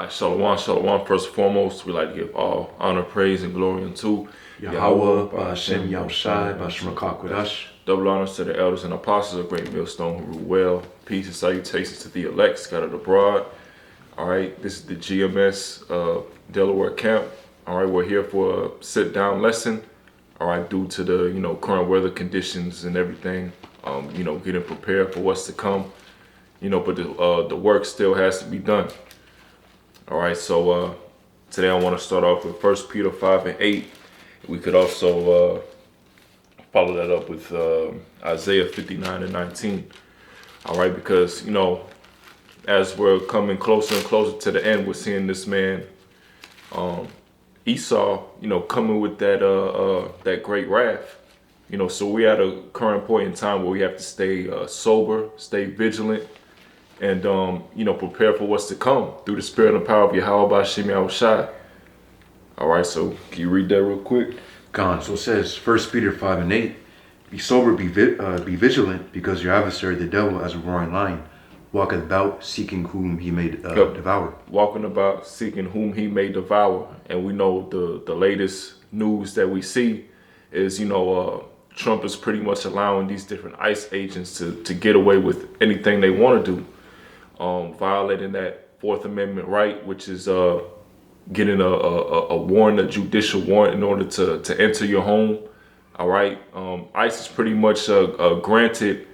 Shalom, shalom. First and foremost, we like to give all honor, praise, and glory unto Yahweh, Ba'Shem Yahushai, Ba'Shem Rakakwadash. double honors to the elders and apostles of Great Millstone who rule well. Peace and salutations to the elect scattered abroad. All right, this is the GMS Delaware camp. All right, we're here for a sit-down lesson. All right, due to the current weather conditions and everything. Getting prepared for what's to come. But the work still has to be done. All right, so today I want to start off with 1 Peter 5 and 8. We could also follow that up with Isaiah 59 and 19. All right, because, as we're coming closer and closer to the end, we're seeing this man, Esau, coming with that great wrath. So we're at a current point in time where we have to stay sober, stay vigilant, and prepare for what's to come through the spirit and power of Yahweh Ba'Shem Yahushai. All right, so can you read that real quick? Gone. So it says, 1 Peter 5 and 8, be sober, be vigilant, because your adversary, the devil, as a roaring lion, walketh about, seeking whom he may devour. Walking about, seeking whom he may devour. And we know the latest news that we see is, Trump is pretty much allowing these different ICE agents to get away with anything they want to do. Violating that Fourth Amendment right, which is getting a warrant, a judicial warrant, in order to enter your home. All right, ICE is pretty much granted,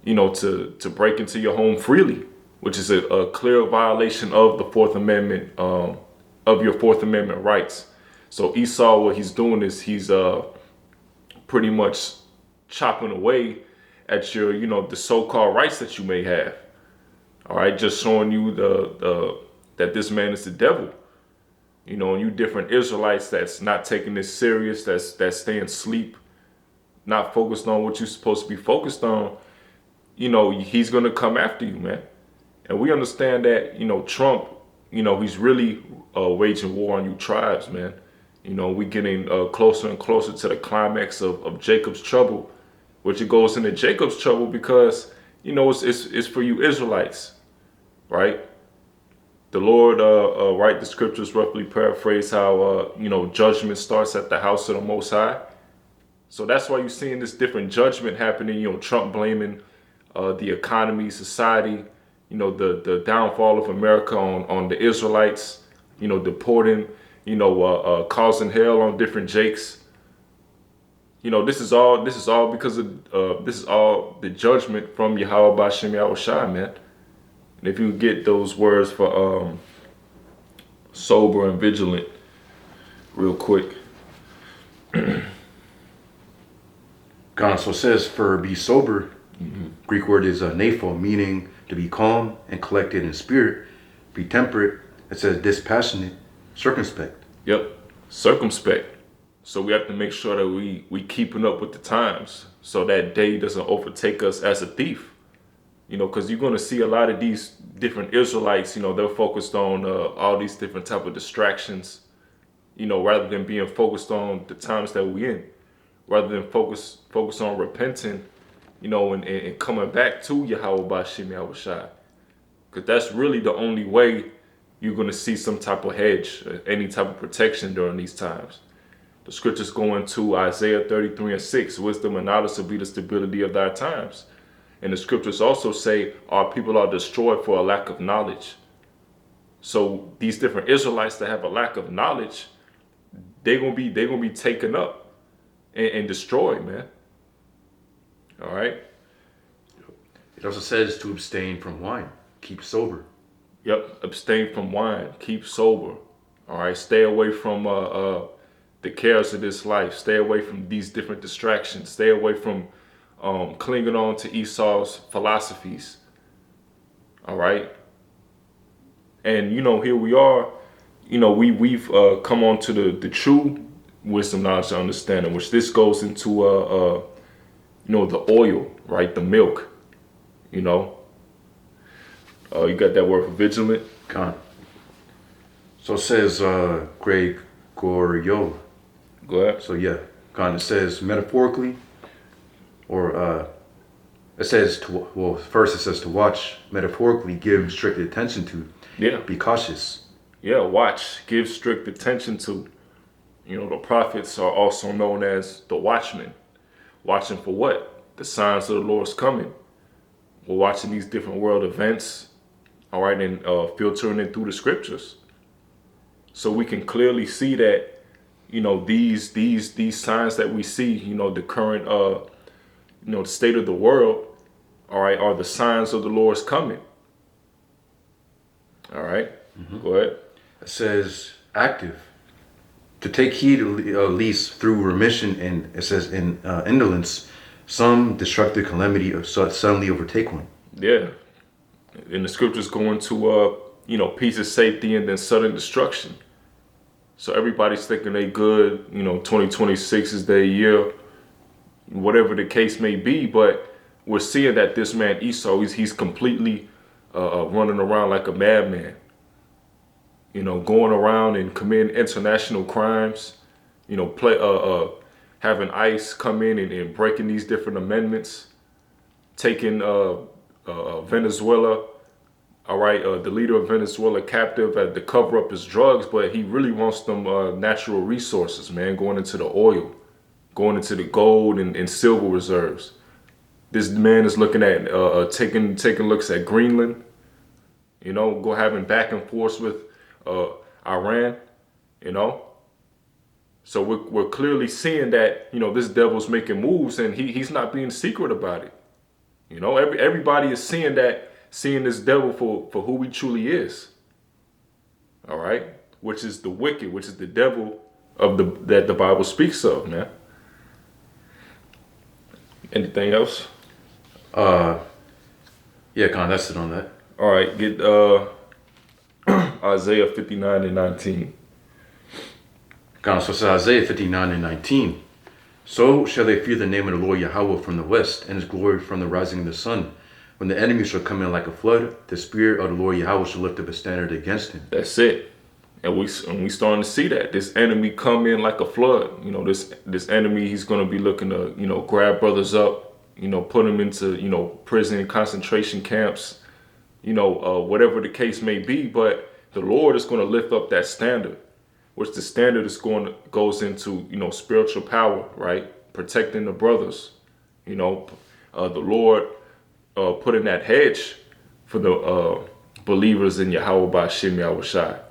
to break into your home freely, which is a clear violation of the Fourth Amendment, of your Fourth Amendment rights. So Esau, what he's doing is he's pretty much chopping away at your, the so-called rights that you may have. All right, just showing you that this man is the devil. And you different Israelites that's not taking this serious, that's staying asleep, not focused on what you're supposed to be focused on. He's gonna come after you, man. And we understand that, Trump, he's really waging war on you tribes, man. We getting closer and closer to the climax of Jacob's trouble, which it goes into Jacob's trouble because, it's for you Israelites. Right, the Lord, right? The scriptures roughly paraphrase how judgment starts at the house of the Most High. So that's why you're seeing this different judgment happening. Trump blaming the economy, society, the downfall of America on the Israelites. Deporting, causing hell on different Jakes. This is all because of this is all the judgment from Yahweh Ba'Shem Yahushai, man. And if you get those words for sober and vigilant real quick. Gone. So it says, for be sober, Greek word is nepho, meaning to be calm and collected in spirit. Be temperate, it says dispassionate, circumspect. Yep, circumspect. So we have to make sure that we keeping up with the times so that day doesn't overtake us as a thief. Because you're going to see a lot of these different Israelites, they're focused on all these different type of distractions, rather than being focused on the times that we're in, rather than focus on repenting, and coming back to Yahweh Ba'Shem Yahushai. Because that's really the only way you're going to see some type of hedge, any type of protection during these times. The scriptures go into Isaiah 33 and 6, wisdom and knowledge will be the stability of thy times. And the scriptures also say our people are destroyed for a lack of knowledge. So these different Israelites that have a lack of knowledge, they're gonna be taken up and destroyed, man. All right. It also says to abstain from wine, keep sober. Yep, abstain from wine, keep sober. All right, stay away from the cares of this life. Stay away from these different distractions. Stay away from clinging on to Esau's philosophies. All right. And, here we are, we've come on to the true wisdom, knowledge, and understanding, which this goes into, the oil, right? The milk, you got that word for vigilant. Gone. So it says, Greg Gorio. Go ahead. So yeah, gone. It says metaphorically, or it says first it says to watch, metaphorically give strict attention to. Yeah. Be cautious, Yeah, watch, give strict attention to. The prophets are also known as the watchmen. Watching for what? The signs of the Lord's coming. We're watching these different world events, all right, and filtering it through the scriptures. So we can clearly see that, these signs that we see, the current the state of the world, all right, are the signs of the Lord's coming. All right. Go ahead. It says active. To take heed at least through remission, and it says in indolence, some destructive calamity of suddenly overtake one. Yeah. And the scriptures go into peace of safety and then sudden destruction. So everybody's thinking they good, 2026 is their year, whatever the case may be. But we're seeing that this man Esau, he's completely running around like a madman. Going around and committing international crimes. Having ICE come in and breaking these different amendments, taking Venezuela. All right, the leader of Venezuela captive to cover up his drugs, but he really wants them natural resources, man, going into the oil, going into the gold and silver reserves. This man is looking at taking looks at Greenland, go having back and forth with Iran, So we're clearly seeing that, this devil's making moves and he's not being secret about it. Everybody is seeing this devil for who he truly is. All right, which is the wicked, which is the devil that the Bible speaks of, man. Anything else? Yeah, Con, that's it on that. All right, get Isaiah 59 and 19. Con, so it says Isaiah 59 and 19. So shall they fear the name of the Lord Yahweh from the west, and his glory from the rising of the sun. When the enemy shall come in like a flood, the spirit of the Lord Yahweh shall lift up a standard against him. That's it. And we starting to see that. This enemy come in like a flood. This enemy, he's going to be looking to, grab brothers up, put them into, prison, concentration camps, whatever the case may be. But the Lord is going to lift up that standard, which the standard goes into, spiritual power, right? Protecting the brothers, the Lord putting that hedge for the believers in Yahweh Ba'Shem Yahushai.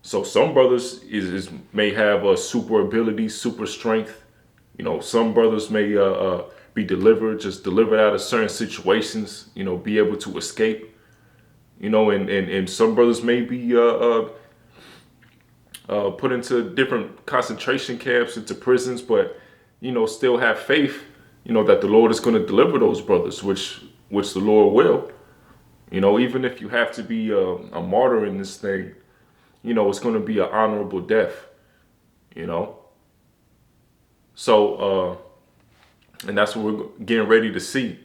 So some brothers may have a super ability, super strength. Some brothers may be delivered out of certain situations. Be able to escape. And some brothers may be put into different concentration camps, into prisons, but still have faith. That the Lord is going to deliver those brothers, which the Lord will. Even if you have to be a martyr in this thing, it's going to be an honorable death, So, and that's what we're getting ready to see.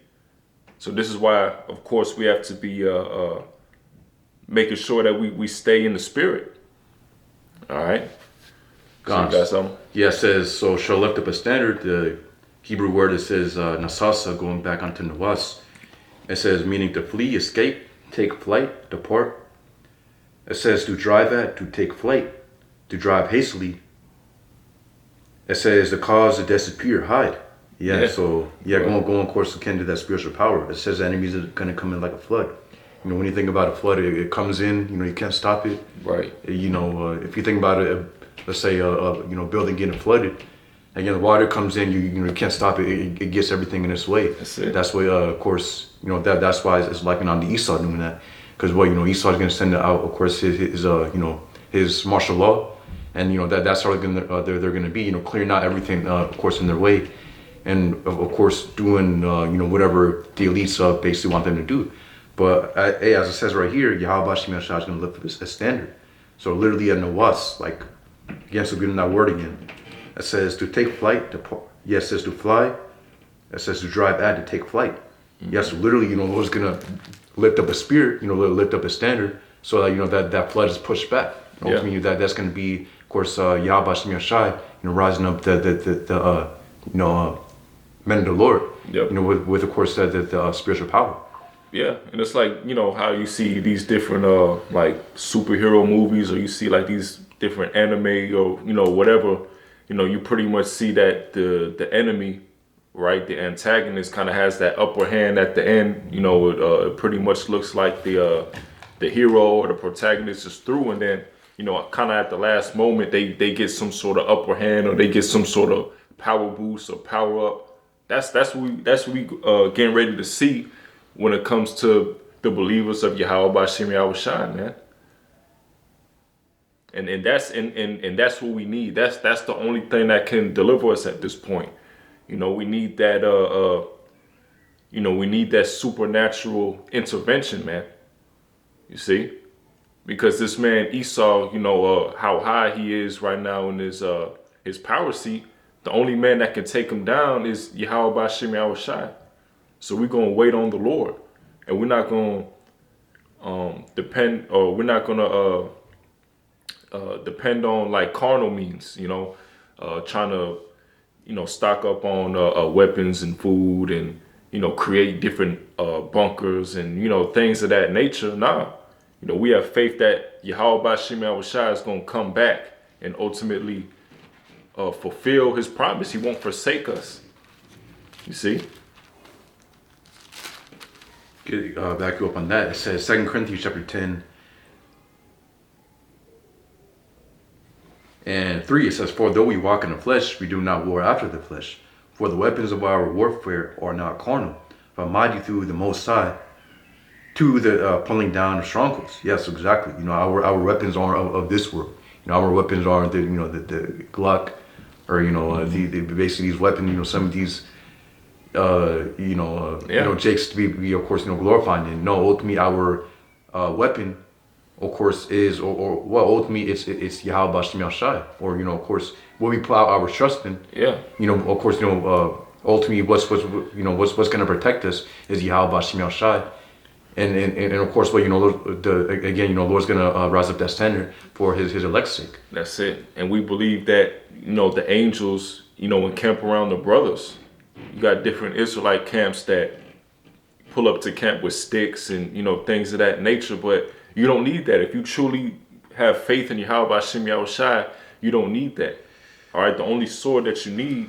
So this is why, of course, we have to be making sure that we stay in the spirit. All right. So you got something? Yeah, it says, so shall lift up a standard. The Hebrew word, it says nasasa, going back onto nawas. It says meaning to flee, escape, take flight, depart. It says to drive at, to take flight, to drive hastily. It says the cause to disappear, hide. Yeah. So going of course akin to that spiritual power. It says enemies are going to come in like a flood. When you think about a flood, it comes in. You can't stop it. Right. If you think about it, let's say building getting flooded. Again, the water comes in, you can't stop it. It gets everything in its way. That's it. That's why, of course, that's why it's likened on the Esau doing that. Because Esau is going to send out, of course, his martial law, and that's how they're going to be, clearing out everything, of course, in their way, and of course doing whatever the elites basically want them to do. But as it says right here, Yahweh Ba'Shem Yahushua is going to lift up a standard. So literally a nawas, like again, so getting that word again. It says to take flight, it says to fly. It says to drive at, to take flight. Mm-hmm. Yes, so literally, Lord's gonna lift up a spirit, lift up a standard, so that that flood is pushed back. Ultimately, that's gonna be, of course, Yahweh Ba'Shem Yahushua, rising up the men of the Lord, yep. With of course the spiritual power. Yeah, and it's like, how you see these different like superhero movies, or you see like these different anime, or whatever. You pretty much see that the enemy, right, the antagonist kind of has that upper hand at the end. It pretty much looks like the hero or the protagonist is through, and then kind of at the last moment they get some sort of upper hand, or they get some sort of power boost or power up. That's what we getting ready to see when it comes to the believers of Yahweh Bashim Yahushai, man. And that's what we need. That's the only thing that can deliver us at this point. We need that we need that supernatural intervention, man. You see? Because this man Esau, how high he is right now in his power seat, the only man that can take him down is Yahweh Bashim Yahushai. So we're gonna wait on the Lord, and we're not gonna depend, or we're not gonna depend on like carnal means, trying to stock up on weapons and food, and create different bunkers and things of that nature. Nah, we have faith that Yahweh Bashim Yahushai is gonna come back and ultimately fulfill His promise. He won't forsake us. You see. Back you up on that. It says 2 Corinthians chapter 10 and 3. It says, "For though we walk in the flesh, we do not war after the flesh. For the weapons of our warfare are not carnal, but mighty through the Most High to the pulling down of strongholds." Yes, exactly. Our weapons aren't of this world. Our weapons are the Glock, or the basically these weapons. Some of these. Jake's to be of course glorifying. And no, ultimately our weapon, of course, is ultimately it's Yahweh Bashim Yahushai, or of course what we plow our trust in. Yeah. Of course ultimately what's going to protect us is Yahweh Bashim Yahushai, and of course Lord's going to rise up that standard for his elect's sake. That's it. And we believe that the angels encamp around the brothers. You got different Israelite camps that pull up to camp with sticks and things of that nature, but you don't need that. If you truly have faith in Yahweh Bashim Yahushai, you don't need that. All right, the only sword that you need,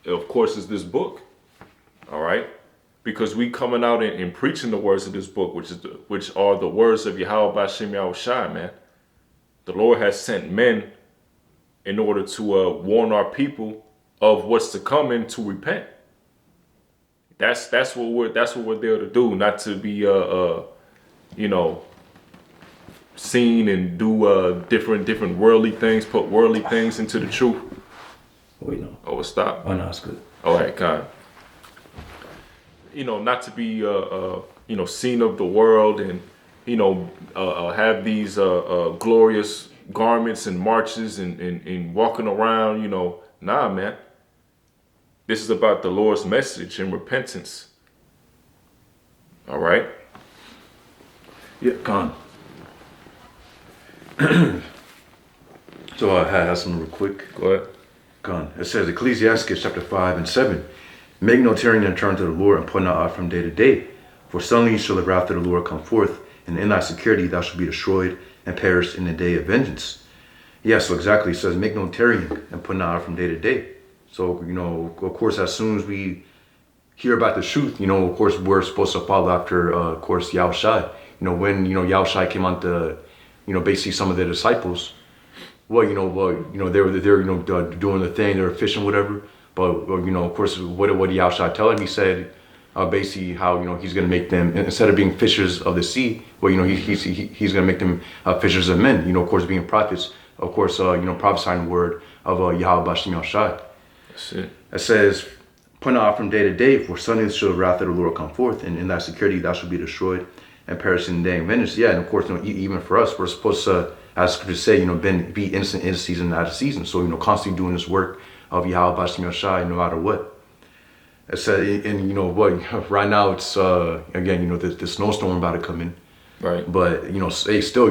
of course, is this book. All right, because we coming out and preaching the words of this book, which are the words of Yahweh Bashim Yahushai, man. The Lord has sent men in order to warn our people of what's to come and to repent. That's what we're there to do, not to be seen and do different worldly things, put worldly things into the truth. Wait, no. Oh, stop. Oh no, it's good. All right, kind. Not to be seen of the world, and have these glorious garments and marches and walking around. Nah, man. This is about the Lord's message and repentance. All right? Yeah, gone. So I have some real quick. Go ahead. Gone. It says Ecclesiastes chapter 5 and 7. "Make no tarrying and turn to the Lord, and put not out from day to day. For suddenly shall the wrath of the Lord come forth, and in thy security thou shalt be destroyed and perish in the day of vengeance." Yeah, so exactly. It says, make no tarrying and put not out from day to day. So, of course, as soon as we hear about the truth, of course, we're supposed to follow after, of course, Yahushai. When, Yahushai came on to, basically some of the disciples, they were doing the thing, they were fishing, whatever. But, of course, what did Yahushai tell him? He said, basically how, he's going to make them, instead of being fishers of the sea, he's going to make them fishers of men, of course, being prophets, of course, prophesying the word of Yahweh Bashim Yahushai. It says, "Put not out from day to day, for suddenly shall the wrath of the Lord come forth, and in thy security thou shalt be destroyed and perish in the day of vengeance." Yeah, and of course, even for us, we're supposed to, as scripture say, be innocent in season and out of season. So, constantly doing this work of Yahweh Bashim Yahushai, no matter what. It said, and right now it's again, the snowstorm about to come in. Right. But still,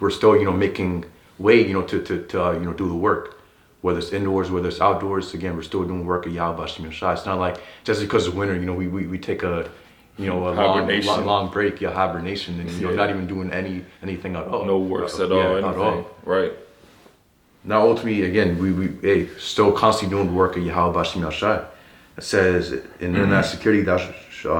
we're still making way, to do the work. Whether it's indoors, whether it's outdoors, again, we're still doing work at Yahweh Bashim Yahushai. It's not like just because it's winter, we take a a Hibernation. long break, hibernation, and Yeah. not even doing anything at all. No works at Yeah, all, at anything. all. Right. Now, ultimately, again, we still constantly doing the work of Yahweh Bashim Yashai. It says, in that security thou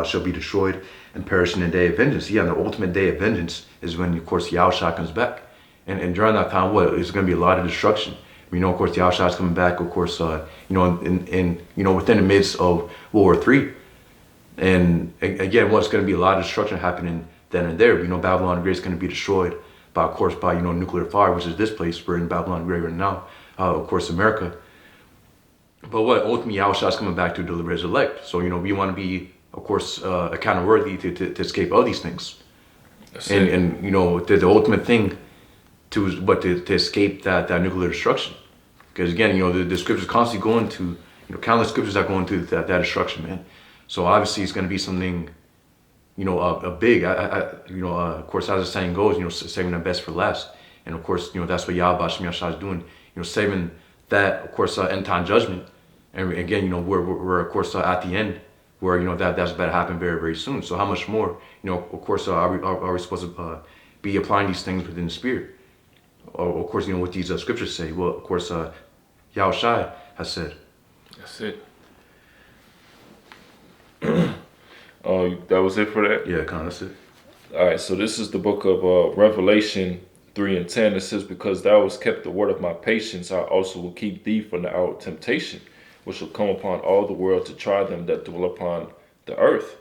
shall be destroyed and perish in the day of vengeance. Yeah, and the ultimate day of vengeance is when, of course, Yahushua comes back. And during that time, it's going to be a lot of destruction. Of course, Yahushua is coming back, of course, within the midst of World War III. And again, what's going to be a lot of destruction happening then and there. Babylon the Great is going to be destroyed by nuclear fire, which is this place. We're in Babylon the Great right now, of course, America. But ultimately, Yahushua is coming back to deliver his elect. So, we want to be, of course, accountable worthy to escape all these things. And the ultimate thing to escape that nuclear destruction. Because again, the scriptures constantly going to, countless scriptures are going to that destruction, man. So obviously it's going to be something, a big, of course, as the saying goes, saving the best for last. And of course, that's what Yahweh Shem Yahshua is doing, saving that, of course, end time judgment. And again, we're of course at the end where, that's about to happen very, very soon. So how much more, of course, are we supposed to be applying these things within the spirit? Or, of course, what these scriptures say. Well, of course, Yahushua has said. That's it. That was it for that? Yeah, that's it. All right, so this is the book of Revelation 3 and 10. It says, because thou hast kept the word of my patience, I also will keep thee from the hour of temptation, which will come upon all the world to try them that dwell upon the earth.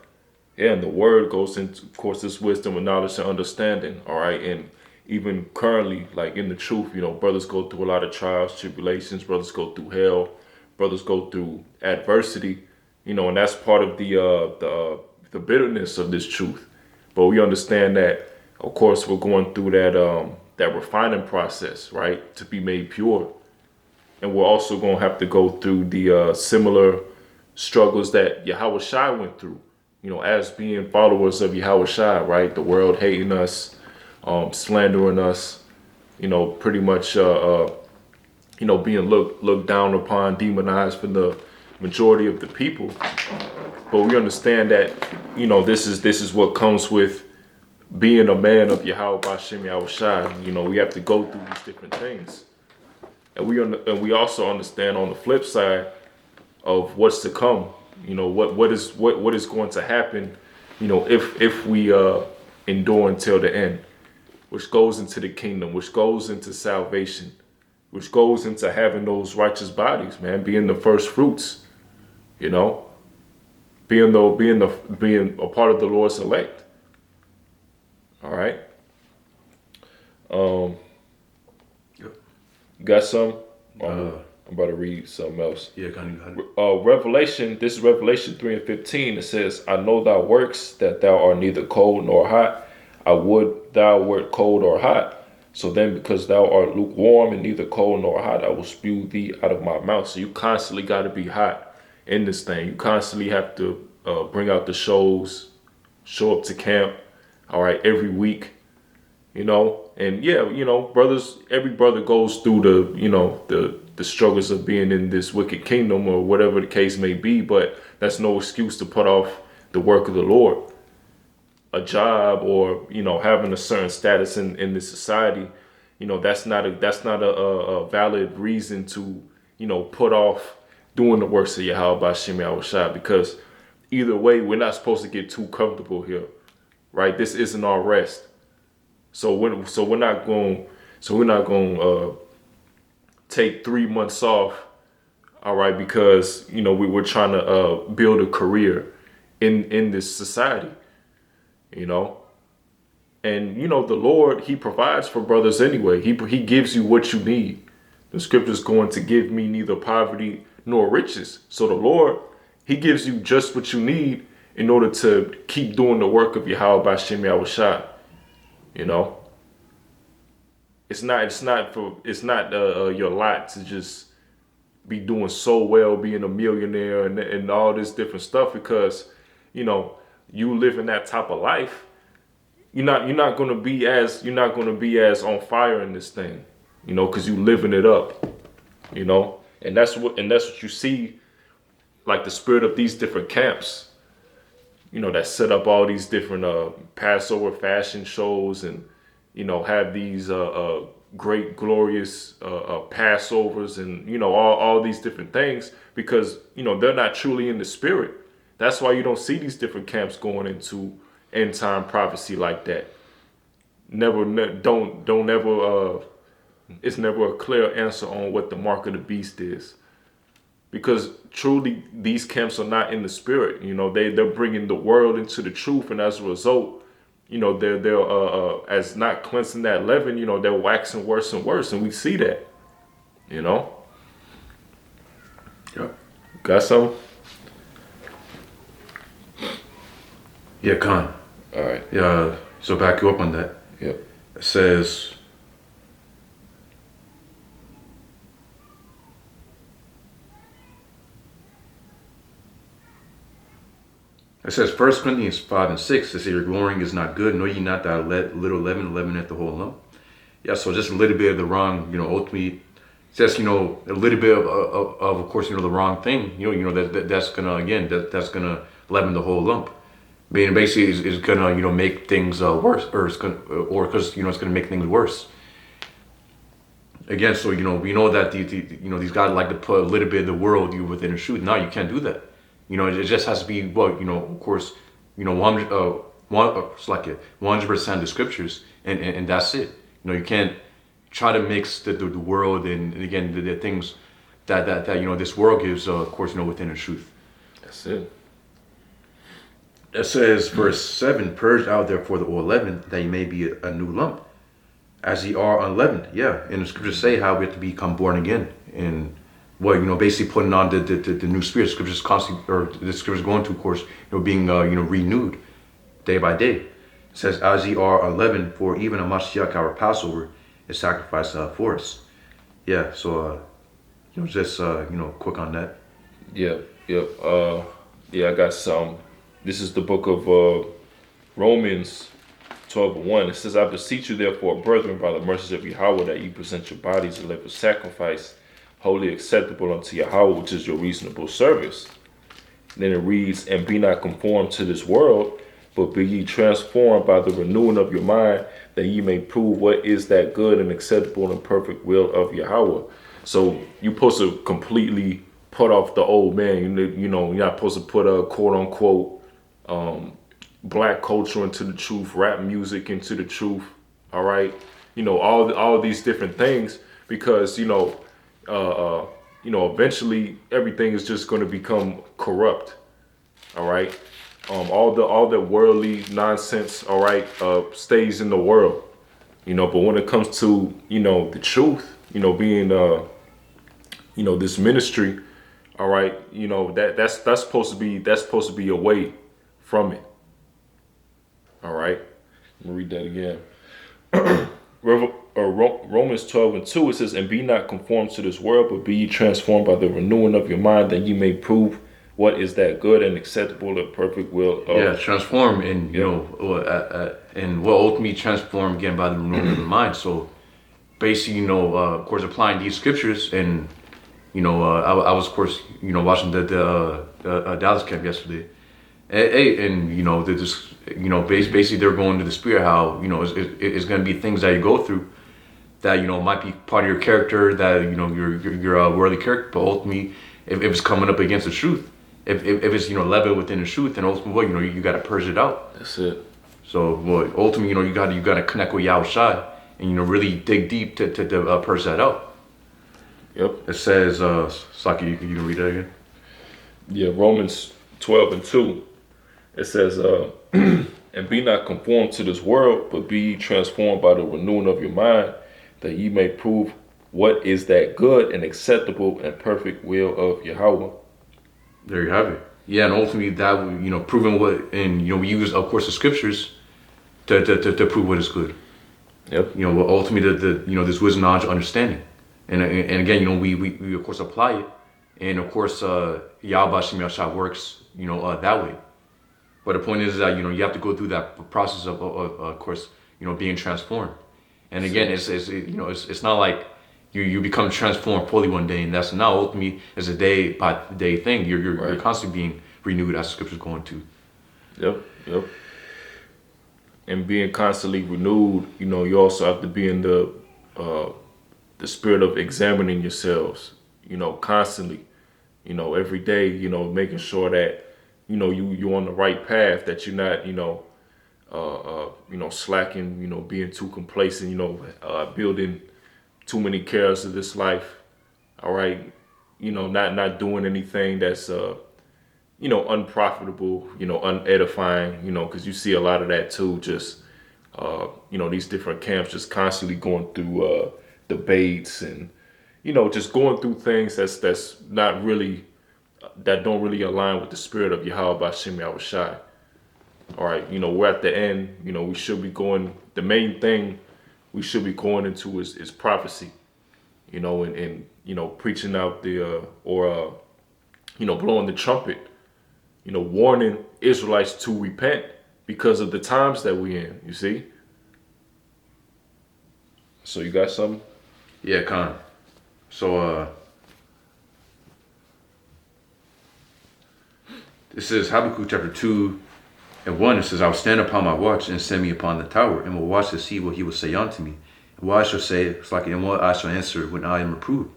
Yeah, and the word goes into, of course, this wisdom and knowledge and understanding, all right? And even currently, like in the truth, brothers go through a lot of trials, tribulations, brothers go through hell, brothers go through adversity, and that's part of the bitterness of this truth. But we understand that, of course, we're going through that refining process, right, to be made pure. And we're also going to have to go through the similar struggles that Yahweh Shai went through, as being followers of Yahweh Shai, right? The world hating us, slandering us, pretty much, being looked down upon, demonized for the majority of the people. But we understand that, this is what comes with being a man of Yahweh Bashem Yahweh Shai. We have to go through these different things. And we also understand on the flip side of what's to come, what is going to happen, if we endure until the end, which goes into the kingdom, which goes into salvation, which goes into having those righteous bodies, man, being the first fruits, being a part of the Lord's elect. All right. Got some? I'm about to read something else. Yeah, kind of. Revelation, this is Revelation 3 and 15. It says, I know thy works, that thou art neither cold nor hot. I would thou wert cold or hot. So then, because thou art lukewarm and neither cold nor hot, I will spew thee out of my mouth. So you constantly got to be hot in this thing. You constantly have to bring out the shows, show up to camp, all right, every week, and yeah, brothers, every brother goes through the struggles of being in this wicked kingdom or whatever the case may be, but that's no excuse to put off the work of the Lord. A job or, having a certain status in this society, that's not a valid reason to, put off doing the works of Yahweh Bashem Yahweh Shai, because either way, we're not supposed to get too comfortable here, right? This isn't our rest. So we're not going to take 3 months off, all right, because we were trying to build a career in this society, and the Lord, He provides for brothers anyway. He gives you what you need. The scripture's going to give me neither poverty nor riches. So the Lord, He gives you just what you need in order to keep doing the work of Yahweh Bashem Yahweh Shai. It's not your lot to just be doing so well, being a millionaire and all this different stuff, because you live in that type of life. You're not gonna be as on fire in this thing, because you living it up, and that's what you see, like the spirit of these different camps. that set up all these different Passover fashion shows, and have these great glorious Passovers, and all these different things, because they're not truly in the spirit. That's why you don't see these different camps going into end time prophecy like that. Don't ever. It's never a clear answer on what the mark of the beast is, because truly these camps are not in the spirit. They're bringing the world into the truth, and as a result, they're as not cleansing that leaven. They're waxing worse and worse, and we see that. Yep. Got some? Yeah, Khan. All right. Yeah. So back you up on that. Yep. It says. It says 1 Corinthians 5 and 6, it says, your glorying is not good, know ye not that little leaven at the whole lump. Yeah, so just a little bit of the wrong, ultimately, just, a little bit of course, the wrong thing, that's gonna leaven the whole lump. Meaning basically is gonna, make things worse, or because, it's gonna make things worse. Again, so, we know that these guys like to put a little bit of the world within the truth. No, you can't do that. It just has to be of course, 100% the scriptures, and that's it. You can't try to mix the world and again the things that this world gives, of course, within the truth. That's it. It says, verse 7, purge out therefore the old leaven, that ye may be a new lump, as ye are unleavened. Yeah, and the scriptures say how we have to become born again, and basically putting on the new spirit. Scriptures constantly, or the scriptures going to, of course, being renewed day by day. It says, as ye are unleavened, for even a Mashiach, our Passover, is sacrificed for us. Yeah, so just quick on that. Yep. I got some. This is the book of Romans 12:1. It says, I beseech you therefore, brethren, by the mercies of Yahweh, that you present your bodies a living sacrifice, wholly acceptable unto Yahweh, which is your reasonable service. And then it reads, and be not conformed to this world, but be ye transformed by the renewing of your mind, that ye may prove what is that good and acceptable and perfect will of Yahweh. So you're supposed to completely put off the old man. You're not supposed to put a quote unquote black culture into the truth, rap music into the truth. All right. All these different things, because, eventually everything is just going to become corrupt. All right. All the worldly nonsense, all right, stays in the world, but when it comes to, the truth, being, this ministry, all right, that's supposed to be away from it. All right. Let me read that again. Romans 12:2, it says, and be not conformed to this world, but be ye transformed by the renewing of your mind, that ye may prove what is that good and acceptable and perfect will of... transform, and and will ultimately transform again by the renewing of the mind. So basically, of course, applying these scriptures, and I was, of course, watching the Dallas camp yesterday, and they're just basically they're going to the spirit, how it's going to be things that you go through that might be part of your character, that your worldly character, but ultimately if it's coming up against the truth, if it's level within the truth, then ultimately you got to purge it out. That's it. So ultimately you got to connect with Yahweh Shai, and really dig deep to purge that out. Yep. It says, Saki, you can read that again. Yeah, Romans 12:2. It says, and be not conformed to this world, but be ye transformed by the renewing of your mind, that ye may prove what is that good and acceptable and perfect will of Yahweh. There you have it. Yeah, and ultimately that, proving what, and we use, of course, the scriptures to prove what is good. Yep. Ultimately this wisdom, knowledge, understanding, and again, we of course apply it, and of course Yahweh Shem Yahshua works that way. But the point is that you have to go through that process of course being transformed. And again, it's not like you become transformed fully one day, and that's not. Ultimately, it's a day by day thing. You're constantly being renewed, as the scripture's going to. Yep. Yep. And being constantly renewed, you also have to be in the spirit of examining yourselves, constantly, every day, making sure that, you're on the right path, that you're not, slacking, being too complacent, building too many cares of this life. All right. Not doing anything that's, unprofitable, unedifying, because you see a lot of that too, just, these different camps just constantly going through, debates and, just going through things that's not really, that don't really align with the spirit of Yahweh Bashem Yahushai. All right, we're at the end. We should be going. The main thing we should be going into is prophecy. And preaching out the blowing the trumpet. Warning Israelites to repent because of the times that we in. You see. So you got something? Yeah, Khan. So this is Habakkuk chapter 2:1. It says, I will stand upon my watch and set me upon the tower, and will watch to see what he will say unto me. And what I shall say, it's like, and what I shall answer when I am reproved.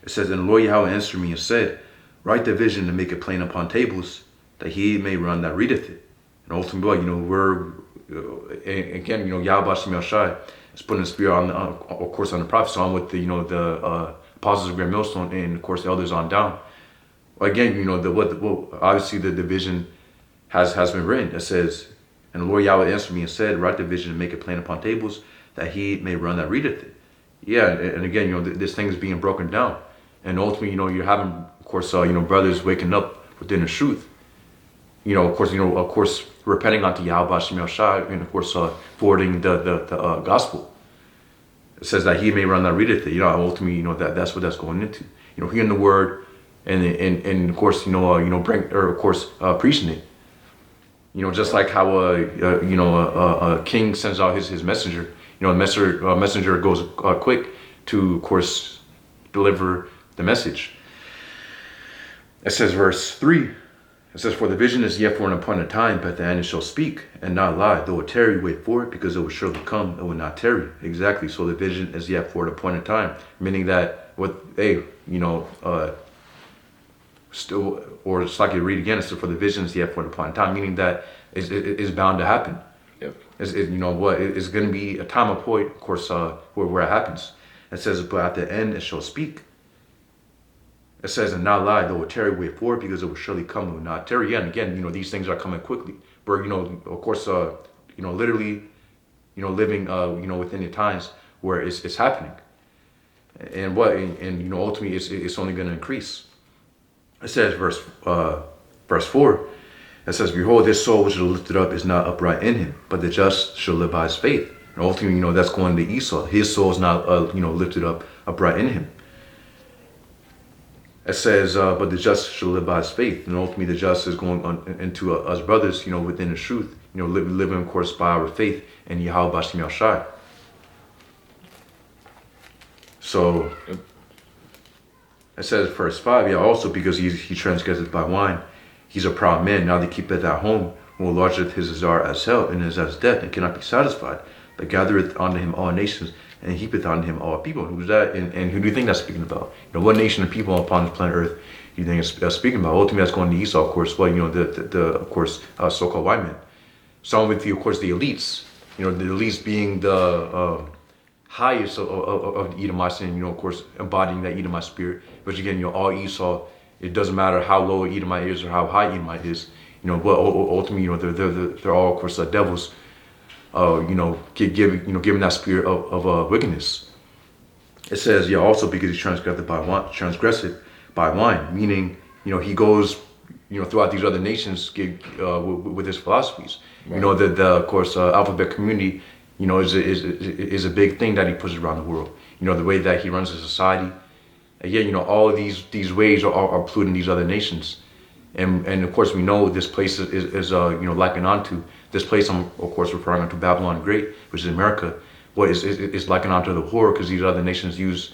It says, and the Lord Yahweh answered me and said, write the vision and make it plain upon tables, that he may run that readeth it. And ultimately, we're, again, Yahweh Bashem Yahushai is putting the spirit on, of course, on the prophets, on with the, the apostles of Great Millstone, and of course, the elders on down. Again, obviously the vision has been written. It says, and the Lord Yahweh answered me and said, write the vision and make it plain upon tables, that he may run that readeth it. Yeah, and again, this thing is being broken down. And ultimately, you're having, of course, brothers waking up within the truth. Of course, repenting unto Yahweh Bashem Yahushai, and of course, forwarding the gospel. It says that he may run that readeth it. Ultimately, that's what that's going into. Hearing the word, and of course, preaching it. Just like how a king sends out his messenger. A messenger goes quick to, of course, deliver the message. It says, verse 3. It says, for the vision is yet for an appointed time, but the end it shall speak and not lie. Though it tarry, wait for it, because it will surely come, it will not tarry. Exactly. So the vision is yet for an appointed time, meaning that still, or just like you read again, it's for the vision is yet for an appointed time, meaning that it's bound to happen. Yep. It's going to be a time of point, of course, where it happens. It says, but at the end it shall speak. It says, and not lie, though it tarry, wait for it, because it will surely come, it will not tarry. Yeah, and again, these things are coming quickly. But, of course, literally, living, within the times where it's happening. And ultimately, it's only going to increase. It says, verse 4, it says, behold, this soul which is lifted up is not upright in him, but the just shall live by his faith. And ultimately, that's going to Esau. His soul is not, lifted up upright in him. It says, but the just shall live by his faith. And ultimately, the just is going on into us brothers, within the truth, living, of course, by our faith in Yahweh Bashem Yahushai. So, it says, verse 5, yeah, also because he transgresseth by wine, he's a proud man, now they keepeth at home, more largeth his desire as hell, and is as death, and cannot be satisfied, but gathereth unto him all nations, and heapeth unto him all people. Who's that? And who do you think that's speaking about? What nation of people upon this planet Earth do you think it's speaking about? Ultimately, that's going to Esau, of course. Well, of course, so-called white men. Some with of course, the elites. The elites being the highest of the Edomites, and of course, embodying that Edomite spirit. Which again, all Esau. It doesn't matter how low Edomite is or how high Edomite is. But ultimately, they're all, of course, devils. Giving that spirit of wickedness. It says, yeah, also because he transgressed by wine, meaning, he goes, throughout these other nations with his philosophies. Right. The of course, alphabet community, is a big thing that he pushes around the world. The way that he runs a society. And yet, all of these ways are polluting these other nations. And of course, we know this place is likened onto. This place, I'm of course referring to Babylon Great, which is America. What is likened onto the whore, because these other nations use,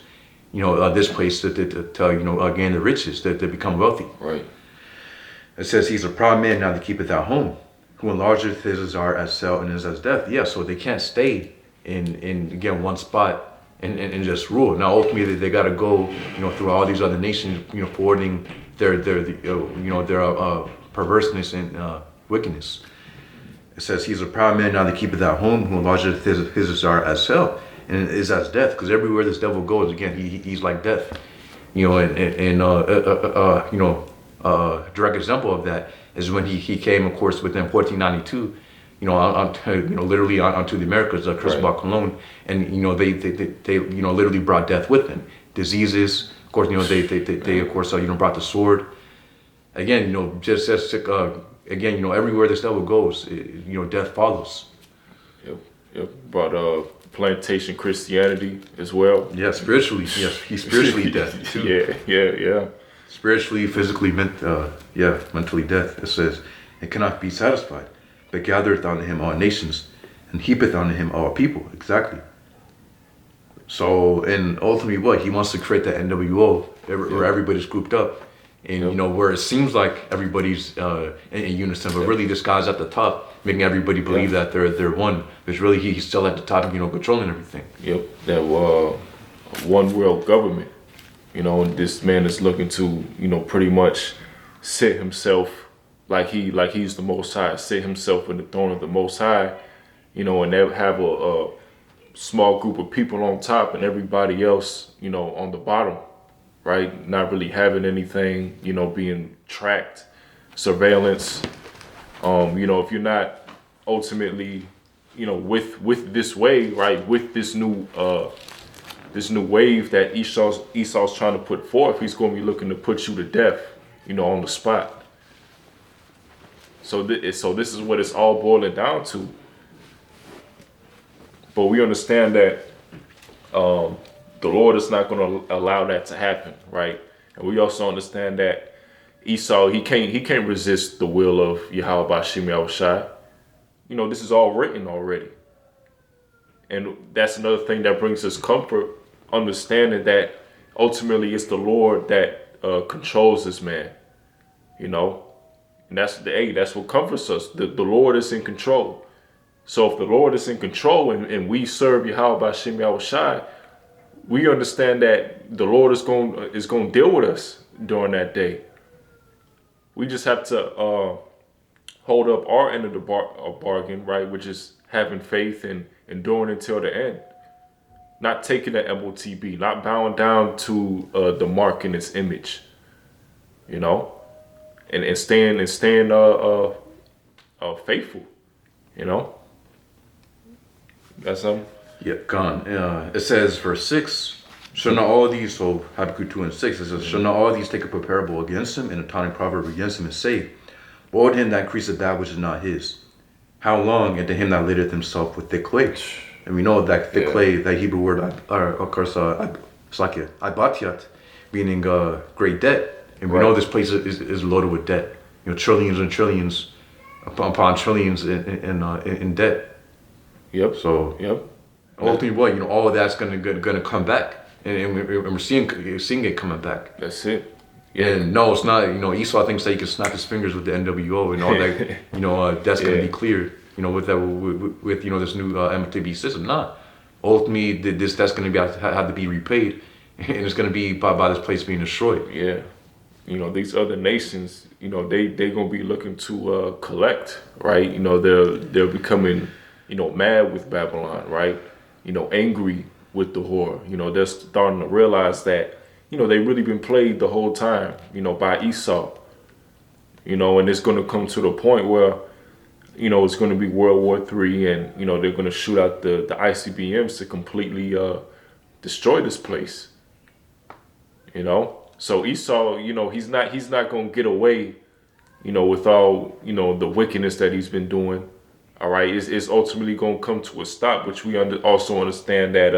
this place to gain the riches, to become wealthy. Right. It says he's a proud man, now they keepeth at home. who enlargeth his desire as cell and is as death. Yeah, so they can't stay in again one spot and just rule. Now ultimately they got to go, through all these other nations, forwarding their perverseness and wickedness. It says he's a proud man now that keepeth at home, who enlargeth his desire as hell and is as death. Because everywhere this devil goes, again, he's like death. Direct example of that is when he came, of course, within 1492. Literally onto the Americas, Cristobal Colon, and they literally brought death with them, diseases. Of course, they of course brought the sword. Again, just as again, everywhere this devil goes, death follows. Yep. Brought plantation Christianity as well. Yeah, spiritually. Yes, he's spiritually death too. Yeah. Spiritually, physically, mentally death. It says it cannot be satisfied, but gathereth unto him all nations, and heapeth unto him all people. Exactly. So, and ultimately, what he wants to create that NWO where everybody's grouped up, and where it seems like everybody's in unison, but really this guy's at the top, making everybody believe that they're one. Because really, he's still at the top, controlling everything. Yep, that one world government. And this man is looking to, pretty much sit himself like he's the Most High, sit himself in the throne of the Most High, and they have a small group of people on top and everybody else, on the bottom, right? Not really having anything, being tracked, surveillance. If you're not ultimately, with this way, right, with this new wave that Esau's trying to put forth, he's going to be looking to put you to death, on the spot. So this is what it's all boiling down to. But we understand that the Lord is not going to allow that to happen, right? And we also understand that Esau, he can't resist the will of Yahweh Bashim Yahushai. This is all written already. And that's another thing that brings us comfort, understanding that ultimately it's the Lord that controls this man, and that's what comforts us. The Lord is in control. So if the Lord is in control and we serve Yahweh Bashim Yahushai, we understand that the Lord is going to deal with us during that day. We just have to hold up our end of the bargain, right, which is having faith and enduring until the end. Not taking the MOTB, not bowing down to the mark in its image, and staying faithful, That's something. Yep, gone. It says verse 6, shall not all these, so Habakkuk 2 and 6, it says, shall not all these take up a parable against him, and a taunting proverb against him, and say, woe to him that increaseth that which is not his. How long? And to him that ladeth himself with thick clay. And we know that thick clay, that Hebrew word, of course, it's like ibatiat, meaning great debt. And we know this place is loaded with debt. Trillions and trillions upon trillions in debt. Yep. So ultimately, what all of that's gonna come back, and we're seeing it coming back. That's it. Yeah. And no, it's not. Esau thinks that he can snap his fingers with the NWO and all that. That's gonna be cleared. With that, with this new MTB system. Nah, ultimately, that's gonna have to be repaid, and it's gonna be by this place being destroyed. Yeah. These other nations, they gonna be looking to collect, right? They're becoming, mad with Babylon, right? Angry with the whore. They're starting to realize that, they really been played the whole time, by Esau. And it's gonna come to the point where, it's gonna be World War III, and they're gonna shoot out the ICBMs to completely destroy this place. So Esau, he's not gonna get away, with all, the wickedness that he's been doing. All right, it's ultimately gonna come to a stop, which we also understand that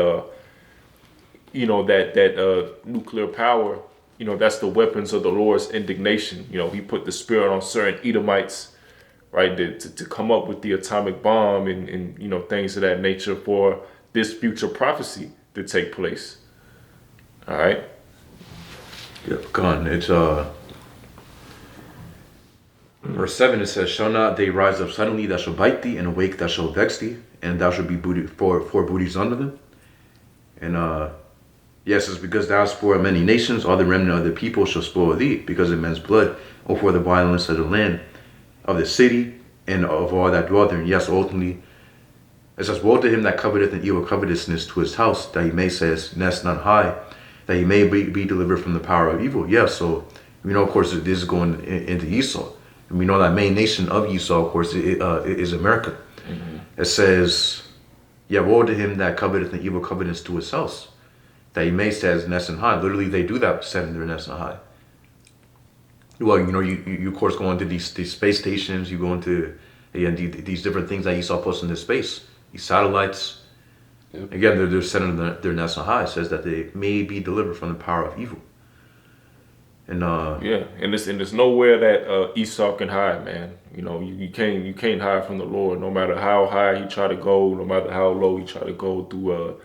that nuclear power, that's the weapons of the Lord's indignation. He put the spirit on certain Edomites, right, to come up with the atomic bomb and things of that nature for this future prophecy to take place. All right. Yep, gone. It's Verse 7, it says, shall not they rise up suddenly that shall bite thee, and awake that shall vex thee, and thou shalt be booty for booties under them? And yes, it's because thou hast spoiled many nations, all the remnant of the people shall spoil thee, because of men's blood, or for the violence of the land, of the city, and of all that dwell therein. Yes, ultimately, it says, woe to him that coveteth an evil covetousness to his house, that he may says, nest not high, that he may be delivered from the power of evil. Yes, so we know, of course, this is going into Esau. And we know that main nation of Esau, of course, is America. Mm-hmm. It says, yeah, woe to him that coveteth an evil covetousness to his house, that he may says, nest and high. Literally, they do that, setting their nest and high. Well, you of course go into these space stations, you go into these different things that Esau puts into space, these satellites. Yep. Again, they're setting their nest on high. It says that they may be delivered from the power of evil. And and there's nowhere that Esau can hide, man. You can't hide from the Lord, no matter how high he try to go, no matter how low he try to go through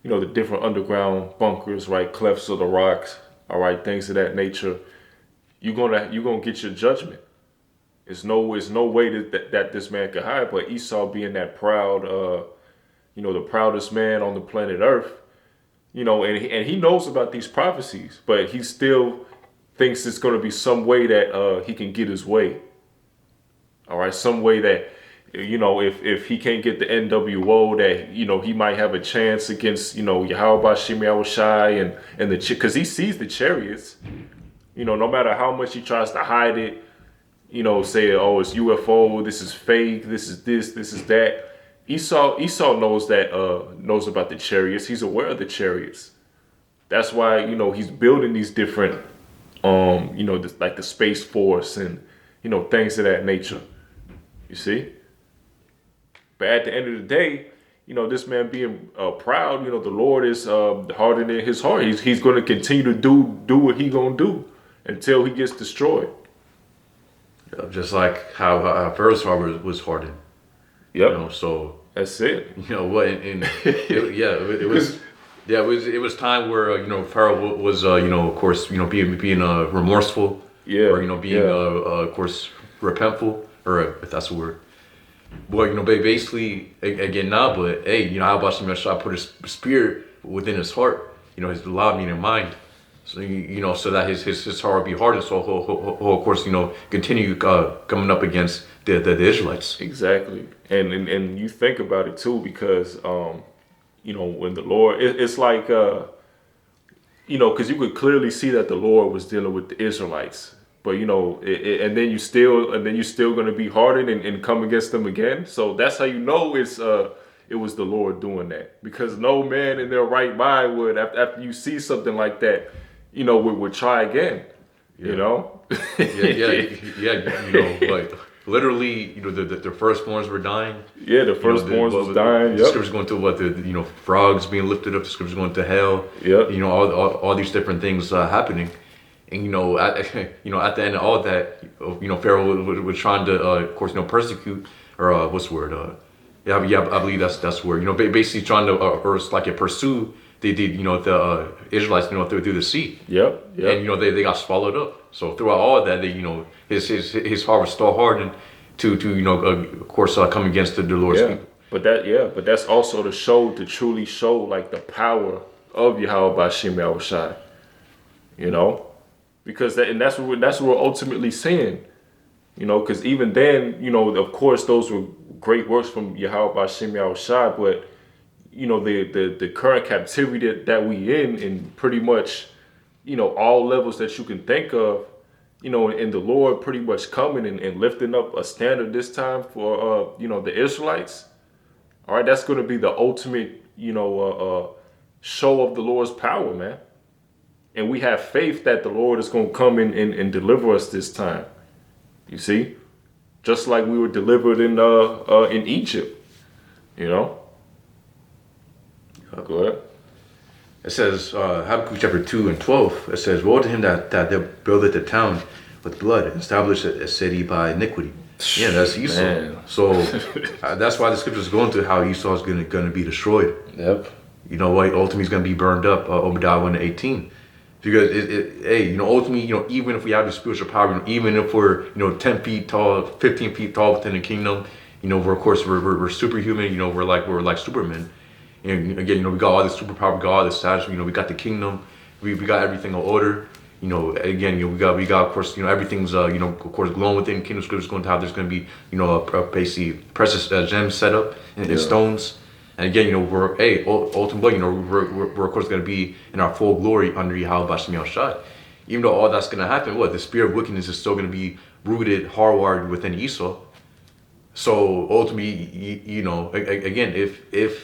the different underground bunkers, right, clefts of the rocks, all right, things of that nature. You're gonna get your judgment. It's no way that this man can hide. But Esau, being that proud, the proudest man on the planet Earth, and he knows about these prophecies, but he still thinks it's going to be some way that he can get his way. All right, some way that if he can't get the NWO, that he might have a chance against Yahweh Shimei Shai and because he sees the chariots. No matter how much he tries to hide it, say, oh, it's UFO, this is fake, this is that. Esau knows about the chariots. He's aware of the chariots. That's why, he's building these different, like the Space Force and, things of that nature. You see? But at the end of the day, this man being proud, the Lord is hardening his heart. He's going to continue to do what he's going to do until he gets destroyed. Yeah, just like how Pharaoh's heart was hardened. Yep. So that's it. What? It was time where Pharaoh was of course being remorseful. Yeah. Or being of course repentful, or if that's a word. But basically again now, but hey, how about Shemeshah put his spirit within his heart, his law meaning mind. So so that his heart would be hardened, so he'll of course continue coming up against the Israelites. Exactly, and you think about it too, because when the Lord, it's like because you could clearly see that the Lord was dealing with the Israelites, but and then you're still going to be hardened and come against them again. So that's how it was the Lord doing that, because no man in their right mind would, after you see something like that, would try again. Yeah. Like literally, the firstborns were dying. Yeah, the firstborns was dying. The scripture's going to the frogs being lifted up. The scripture's going to hell. Yep. All these different things happening, and at the end of all that, Pharaoh was trying to of course persecute, or what's the word? I believe that's the word. Basically trying to pursue the Israelites through the sea. Yep. And they got swallowed up. So throughout all of that, his heart was still hardened to of course come against the Lord's people. But that's also to truly show like the power of Yahweh Bashim Yahushai. Because that's what we're ultimately saying. Because even then, of course those were great works from Yahweh Bashim Yahushai, but the current captivity that we in pretty much, all levels that you can think of, and the Lord pretty much coming and lifting up a standard this time for, the Israelites. All right, that's going to be the ultimate, show of the Lord's power, man. And we have faith that the Lord is going to come in and deliver us this time. You see? Just like we were delivered in Egypt, Go ahead. It says, Habakkuk chapter 2 and 12, it says, woe to him that buildeth a town with blood, and establish a city by iniquity. Yeah, that's Esau. Man. So that's why the scripture is going to how Esau is going to be destroyed. Yep. Ultimately he's going to be burned up, Obadiah 1:18. Because hey, ultimately, even if we have the spiritual power, even if we're, 10 feet tall, 15 feet tall within the kingdom, we're, of course, we're superhuman, we're like Superman. And again, we got all the superpower, we got all the status, we got the kingdom, we got everything in order. Again, we got, of course, everything's, of course, glowing within kingdom scriptures going to have, there's going to be, basically precious gems set up in stones. And again, we're, hey, ultimately, we're of course going to be in our full glory under Yahweh Bashim Yahushai. Even though all that's going to happen, the spirit of wickedness is still going to be rooted, hardwired within Esau. So ultimately, again, it's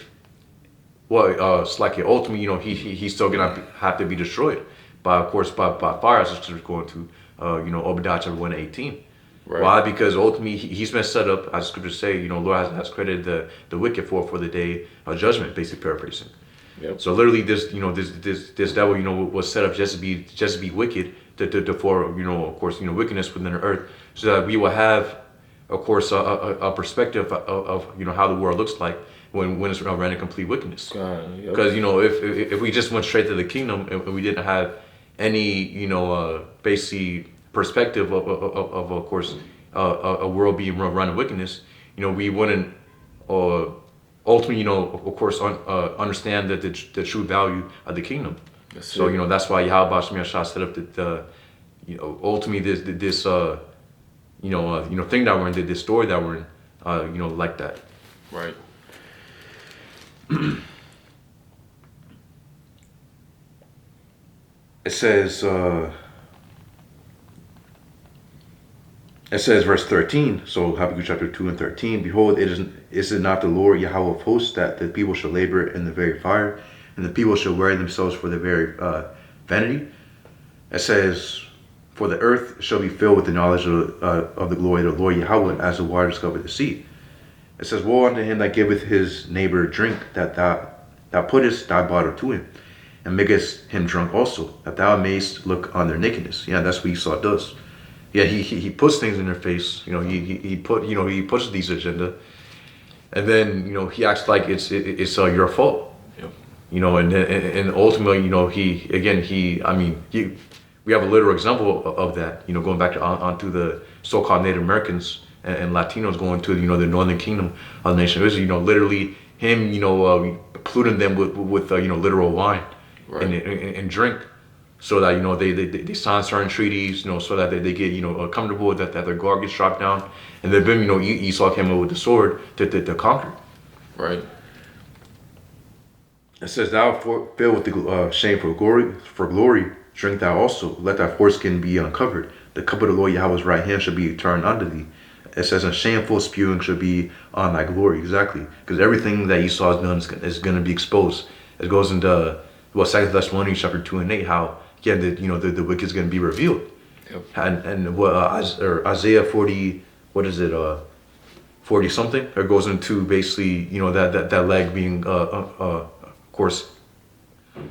like ultimately, he's still going to have to be destroyed by, of course, by fire, as it's going to, Obadiah chapter 1:18. Right. Why? Because ultimately he's been set up, as scriptures say, Lord has credited the wicked for the day of judgment, basically paraphrasing. Yep. So literally this devil, was set up just to be wicked, for, of course, wickedness within the earth, so that we will have, of course, a perspective of how the world looks like when it's around in complete wickedness. Because if we just went straight to the kingdom and we didn't have any basically perspective of course, a world being run in wickedness, we wouldn't ultimately, of course, understand that the true value of the kingdom. So that's why Yahweh Bashim Yahshua set up that ultimately this thing that we're in, this story that we're in, like that. Right. It says, verse 13, so Habakkuk chapter 2 and 13, behold, is it not the Lord Yahweh of hosts that the people shall labor in the very fire, and the people shall weary themselves for the very vanity? It says, for the earth shall be filled with the knowledge of the glory of the Lord Yahweh, as the waters cover the sea. It says, woe unto him that giveth his neighbor drink, that thou puttest thy bottle to him, and makest him drunk also, that thou mayest look on their nakedness. Yeah, that's what Esau does. Yeah, he puts things in their face. He pushes these agenda, and then he acts like it's your fault. Yep. And ultimately, we have a literal example of that. Going back onto the so-called Native Americans and Latinos going to the northern kingdom of the nation of Israel. Literally him polluting them with literal wine, right, and drink. So that they sign certain treaties, so that they get comfortable that their guard gets dropped down, and then Esau came up with the sword to conquer. Right. It says, "Thou filled with the shame for glory, drink thou also. Let thy foreskin be uncovered. The cup of the Lord Yahweh's right hand shall be turned unto thee." It says, "And shameful spewing shall be on thy glory." Exactly, because everything that Esau has done is going to be exposed. It goes into 2 Thessalonians chapter 2 and 8, how the wicked is going to be revealed. Yep. And Isaiah 40, 40 something, it goes into basically that leg being of course,